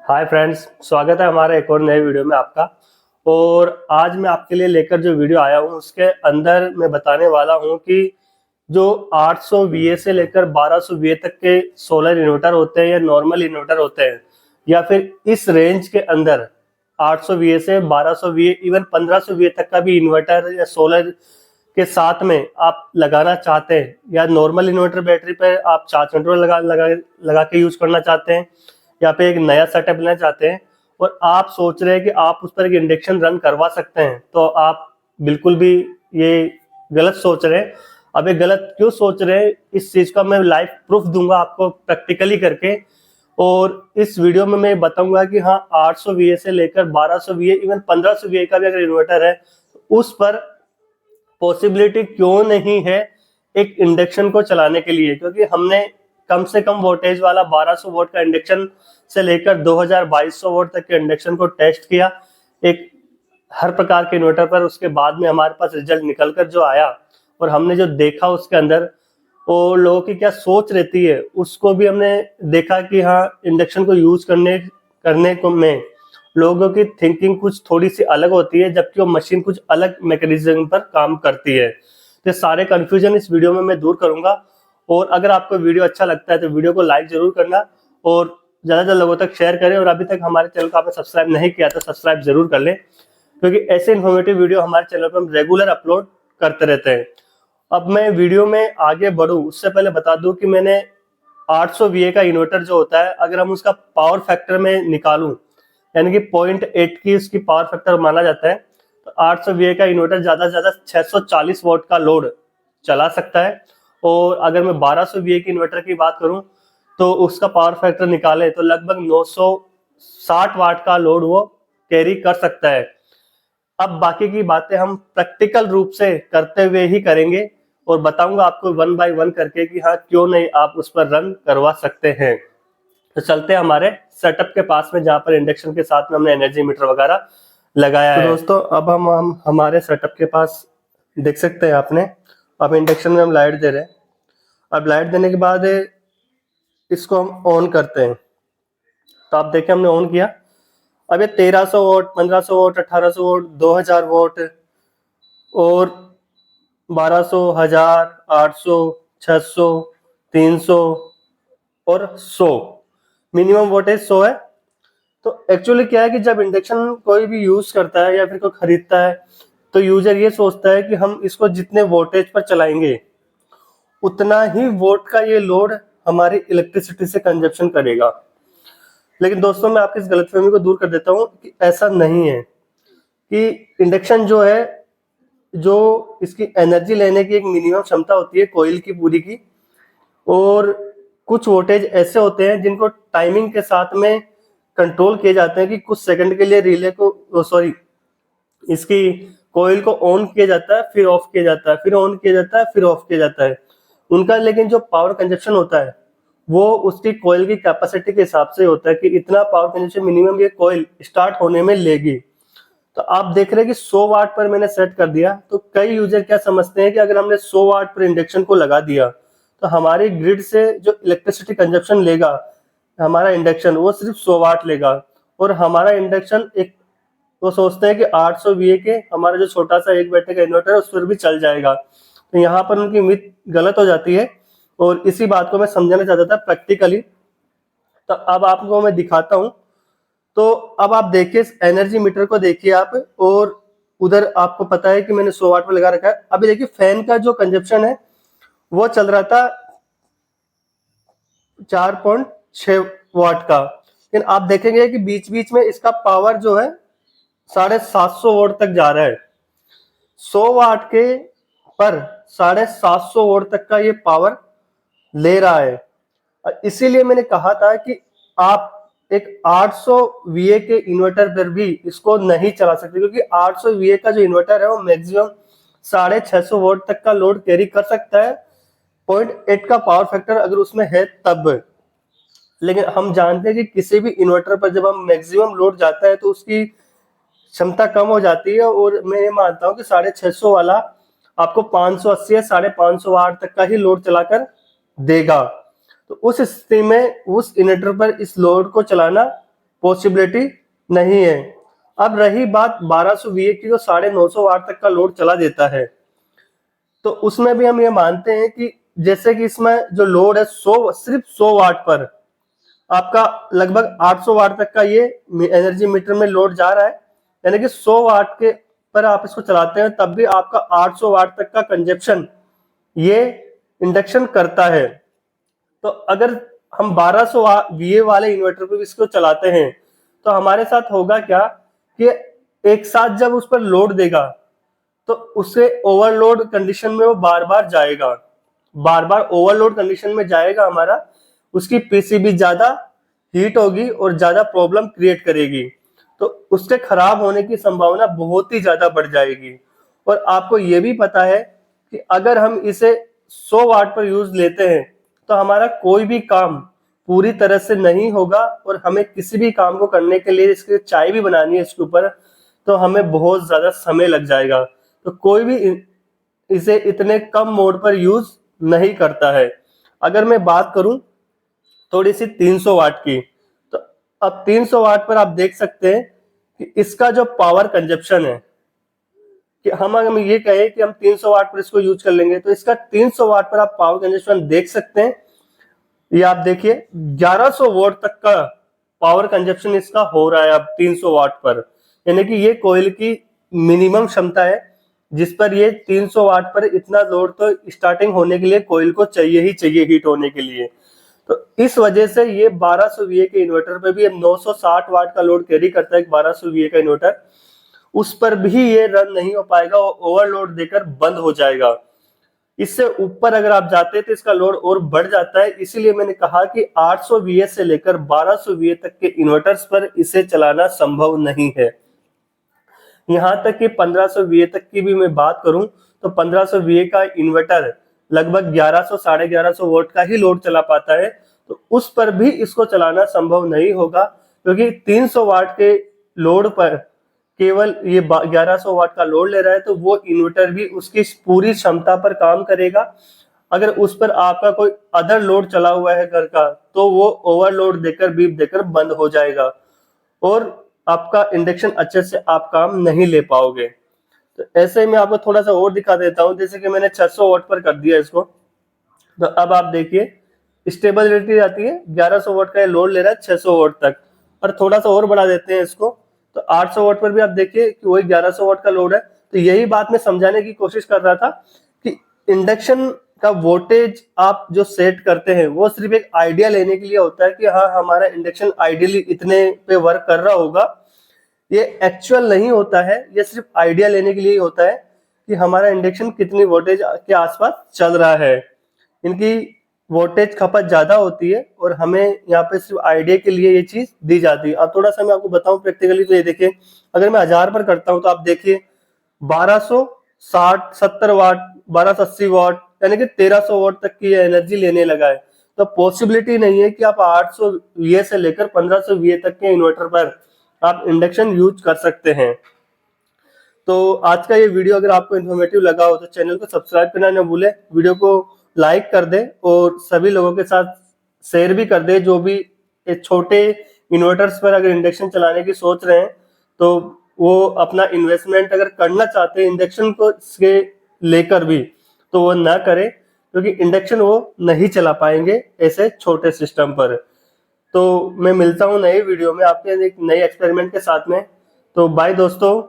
Hi friends, स्वागत है हमारे एक और नए वीडियो में आपका। और आज मैं आपके लिए लेकर जो वीडियो आया हूँ उसके अंदर मैं बताने वाला हूँ कि जो 800 वीए से लेकर 1200 वीए तक के सोलर इन्वर्टर होते हैं या नॉर्मल इन्वर्टर होते हैं, या फिर इस रेंज के अंदर 800 वीए से 1200 वीए इवन 1500 वीए तक का भी इन्वर्टर या सोलर के साथ में आप लगाना चाहते हैं, या नॉर्मल इन्वर्टर बैटरी पर आप चार्ज कंट्रोल लगा के यूज करना चाहते हैं, या पे एक नया सेटअप लेना चाहते हैं और आप सोच रहे हैं कि आप उस पर एक इंडक्शन रन करवा सकते हैं, तो आप बिल्कुल भी ये गलत सोच रहे हैं। अब ये गलत क्यों सोच रहे हैं, इस चीज का मैं लाइव प्रूफ दूंगा आपको प्रैक्टिकली करके। और इस वीडियो में मैं बताऊंगा कि हाँ, 800 वीए से लेकर 1200 वीए इवन 1500 वीए का भी अगर इन्वर्टर है तो उस पर पॉसिबिलिटी क्यों नहीं है एक इंडक्शन को चलाने के लिए। क्योंकि हमने कम से कम वोल्टेज वाला 1200 वोल्ट का इंडक्शन से लेकर 2200 वोल्ट तक के इंडक्शन को टेस्ट किया एक हर प्रकार के इन्वर्टर पर। उसके बाद में हमारे पास रिजल्ट निकल कर जो आया और हमने जो देखा उसके अंदर और लोगों की क्या सोच रहती है उसको भी हमने देखा कि हाँ, इंडक्शन को यूज करने को में लोगों की थिंकिंग कुछ थोड़ी सी अलग होती है, जबकि वो मशीन कुछ अलग मैकेनिज्म पर काम करती है। तो सारे कंफ्यूजन इस वीडियो में मैं दूर करूंगा। और अगर आपको वीडियो अच्छा लगता है तो वीडियो को लाइक जरूर करना और ज्यादा से ज्यादा लोगों तक शेयर करें। और अभी तक हमारे चैनल को आपने सब्सक्राइब नहीं किया तो सब्सक्राइब जरूर कर लें, क्योंकि ऐसे इन्फॉर्मेटिव वीडियो हमारे चैनल पर हम रेगुलर अपलोड करते रहते हैं। अब मैं वीडियो में आगे बढ़ूं उससे पहले बता दूं कि मैंने 800 वीए का इन्वर्टर जो होता है, अगर हम उसका पावर फैक्टर में निकालूं, यानी कि 0.8 की उसकी पावर फैक्टर माना जाता है, तो 800 वीए का इन्वर्टर ज्यादा से ज्यादा 640 वोट का लोड चला सकता है। और अगर मैं 1200 वीए की इन्वर्टर की बात करूं तो उसका पावर फैक्टर निकाले तो लगभग 960 वाट का लोड वो कैरी कर सकता है। अब बाकी की बातें हम प्रैक्टिकल रूप से करते हुए ही करेंगे और बताऊंगा आपको वन बाय वन करके कि हाँ, क्यों नहीं आप उस पर रन करवा सकते हैं। तो चलते हैं हमारे सेटअप के पास में, जहां पर इंडक्शन के साथ में हमने एनर्जी मीटर वगैरह लगाया है। तो दोस्तों, अब हम हमारे सेटअप के पास देख सकते हैं आपने, अब इंडक्शन में हम लाइट दे रहे हैं। अब लाइट देने के बाद इसको हम ऑन करते हैं, तो आप देखें हमने ऑन किया। अब ये 1300 वोट, 1500 वोट, 1800 वोट, 2000 वोट और 1200, 1000, 800, 600, 300 और 100, मिनिमम वोल्टेज 100 है। तो एक्चुअली क्या है कि जब इंडक्शन कोई भी यूज करता है या फिर कोई खरीदता है तो यूजर ये सोचता है कि हम इसको जितने वोल्टेज पर चलाएंगे उतना ही वोट का ये लोड हमारी इलेक्ट्रिसिटी से कंजप्शन करेगा। लेकिन दोस्तों, मैं आपकी इस गलतफहमी को दूर कर देता हूँ कि ऐसा नहीं है। कि इंडक्शन जो है, जो इसकी एनर्जी लेने की एक मिनिमम क्षमता होती है कोयल की पूरी की, और कुछ वोल्टेज ऐसे होते हैं जिनको टाइमिंग के साथ में कंट्रोल किए जाते हैं कि कुछ सेकंड के लिए रिले को इसकी कोयल को ऑन किया जाता है, फिर ऑफ किया जाता है, फिर ऑन किया जाता है, फिर ऑफ किया जाता है उनका। लेकिन जो पावर कंजप्शन होता है वो उसकी कोयल की कैपेसिटी के हिसाब से होता है कि इतना पावर कंजप्शन मिनिमम ये कोयल स्टार्ट होने में लेगी। तो आप देख रहे हैं कि 100 वाट पर मैंने सेट कर दिया, तो कई यूजर क्या समझते हैं कि अगर हमने 100 वाट पर इंडक्शन को लगा दिया तो हमारी ग्रिड से जो इलेक्ट्रिसिटी कंजप्शन लेगा हमारा इंडक्शन, वो सिर्फ 100 वाट लेगा। और हमारा इंडक्शन एक, वो सोचते हैं कि 800 वीए के हमारा जो छोटा सा एक बैटरी का इन्वर्टर है उस पर भी चल जाएगा। तो यहाँ पर उनकी उम्मीद गलत हो जाती है और इसी बात को मैं समझाना चाहता था प्रैक्टिकली। तो अब आपको मैं दिखाता हूँ। तो अब आप देखिए एनर्जी मीटर को, देखिए आप, और उधर आपको पता है कि मैंने 100 वाट पर लगा रखा है। अभी देखिए फैन का जो कंजप्शन है वो चल रहा था 4.6 वाट का, लेकिन आप देखेंगे कि बीच बीच में इसका पावर जो है 750 वोल्ट तक जा रहा है। 100 वाट के पर 750 वोल्ट तक का ये पावर ले रहा है। इसीलिए मैंने कहा था कि आप एक 800 वीए के इन्वर्टर पर भी इसको नहीं चला सकते, क्योंकि 800 वीए का जो इन्वर्टर है वो मैक्सिमम 650 वोल्ट तक का लोड कैरी कर सकता है, 0.8 का पावर फैक्टर अगर उसमें है तब। लेकिन हम जानते हैं कि किसी भी इन्वर्टर पर जब हम मैक्सिमम लोड जाता है तो उसकी क्षमता कम हो जाती है। और मैं ये मानता हूँ कि 650 वाला आपको 580 या 550 वाट तक का ही लोड चलाकर देगा। तो उस स्थिति में उस इन्वर्टर पर इस लोड को चलाना पॉसिबिलिटी नहीं है। अब रही बात 1200 VA की, जो 950 वाट तक का लोड चला देता है, तो उसमें भी हम ये मानते हैं कि जैसे कि इसमें जो लोड है 100 सिर्फ 100 वाट पर आपका लगभग 800 वाट तक का ये एनर्जी मीटर में लोड जा रहा है, यानी कि 100 वाट के पर आप इसको चलाते हैं तब भी आपका 800 वाट तक का कंजप्शन ये इंडक्शन करता है। तो अगर हम 1200 VA वाले इन्वर्टर पे भी इसको चलाते हैं तो हमारे साथ होगा क्या कि एक साथ जब उस पर लोड देगा तो उसे ओवरलोड कंडीशन में वो बार बार जाएगा, बार बार ओवरलोड कंडीशन में जाएगा हमारा, उसकी पीसीबी ज्यादा हीट होगी और ज्यादा प्रॉब्लम क्रिएट करेगी, तो उसके खराब होने की संभावना बहुत ही ज्यादा बढ़ जाएगी। और आपको ये भी पता है कि अगर हम इसे 100 वाट पर यूज लेते हैं तो हमारा कोई भी काम पूरी तरह से नहीं होगा, और हमें किसी भी काम को करने के लिए, इसके चाय भी बनानी है इसके ऊपर, तो हमें बहुत ज्यादा समय लग जाएगा। तो कोई भी इसे इतने कम मोड पर यूज नहीं करता है। अगर मैं बात करूं थोड़ी सी 300 वाट की, तो अब 300 वाट पर आप देख सकते हैं कि इसका जो पावर कंजप्शन है, कि हम ये कहें कि हम 300 वाट पर इसको यूज कर लेंगे, तो इसका 300 वाट पर आप पावर कंजप्शन देख सकते हैं। ये आप देखिए 1100 वोल्ट तक का पावर कंजप्शन इसका हो रहा है अब 300 वाट पर, यानी कि ये कोयल की मिनिमम क्षमता है जिस पर ये 300 वाट पर इतना लोड तो स्टार्टिंग होने के लिए कोयल को चाहिए ही चाहिए हीट होने के लिए। तो इस वजह से ये 1200 VA के इन्वर्टर पे भी 960 वाट का लोड कैरी करता है, 1200 VA का इन्वर्टर, उस पर भी ये रन नहीं हो पाएगा, ओवरलोड देकर बंद हो जाएगा। इससे ऊपर अगर आप जाते हैं तो इसका लोड और बढ़ जाता है। इसीलिए मैंने कहा कि 800 VA से लेकर 1200 VA तक के इन्वर्टर्स पर इसे चलाना संभव नहीं है। यहाँ तक कि 1500 VA तक की भी मैं बात करूं तो 1500 VA का इन्वर्टर लगभग 1100 1150 वोल्ट का ही लोड चला पाता है, तो उस पर भी इसको चलाना संभव नहीं होगा, क्योंकि 300 वाट के लोड पर केवल ये 1100 वाट का लोड ले रहा है, तो वो इन्वर्टर भी उसकी पूरी क्षमता पर काम करेगा। अगर उस पर आपका कोई अदर लोड चला हुआ है घर का, तो वो ओवरलोड देकर बीप देकर बंद हो जाएगा और आपका इंडक्शन अच्छे से आप काम नहीं ले पाओगे। तो ऐसे में आपको थोड़ा सा और दिखा देता हूं, जैसे कि मैंने 600 वाट पर कर दिया इसको, तो अब आप देखिए स्टेबिलिटी आती है, 1100 वाट का लोड ले रहा है 600 वाट तक, और थोड़ा सा और बढ़ा देते हैं इसको तो 800 वाट पर भी आप देखिए कि वही 1100 वाट का लोड है। तो यही बात मैं समझाने की कोशिश कर रहा था कि इंडक्शन का वोल्टेज आप जो सेट करते हैं वो सिर्फ एक आइडिया लेने के लिए होता है कि हाँ हमारा इंडक्शन आइडियली इतने पे वर्क कर रहा होगा, ये एक्चुअल नहीं होता है, ये सिर्फ आइडिया लेने के लिए होता है कि हमारा इंडक्शन कितनी वोल्टेज के आसपास चल रहा है। इनकी वोल्टेज खपत ज्यादा होती है और हमें यहाँ पे सिर्फ आइडिया के लिए ये चीज दी जाती है। अब थोड़ा सा मैं आपको बताऊं प्रैक्टिकली, तो ये देखिए अगर मैं 1000 पर करता हूं तो आप देखिए 1260 70 वाट 1280 वाट यानी कि 1300 वाट तक की एनर्जी लेने लगा है। तो पॉसिबिलिटी नहीं है कि आप 800 VA से लेकर 1500 VA तक के इन्वर्टर पर आप इंडक्शन यूज कर सकते हैं। तो आज का ये वीडियो अगर आपको इन्फॉर्मेटिव लगा हो तो चैनल को सब्सक्राइब करना न भूले, वीडियो को लाइक कर दे और सभी लोगों के साथ शेयर भी कर दे जो भी छोटे इन्वर्टर्स पर अगर इंडक्शन चलाने की सोच रहे हैं, तो वो अपना इन्वेस्टमेंट अगर करना चाहते हैं इंडक्शन को से लेकर भी, तो वो ना करें, क्योंकि इंडक्शन वो नहीं चला पाएंगे ऐसे छोटे सिस्टम पर। तो मैं मिलता हूँ नए वीडियो में आपके एक नए एक्सपेरिमेंट के साथ में। तो बाय दोस्तों।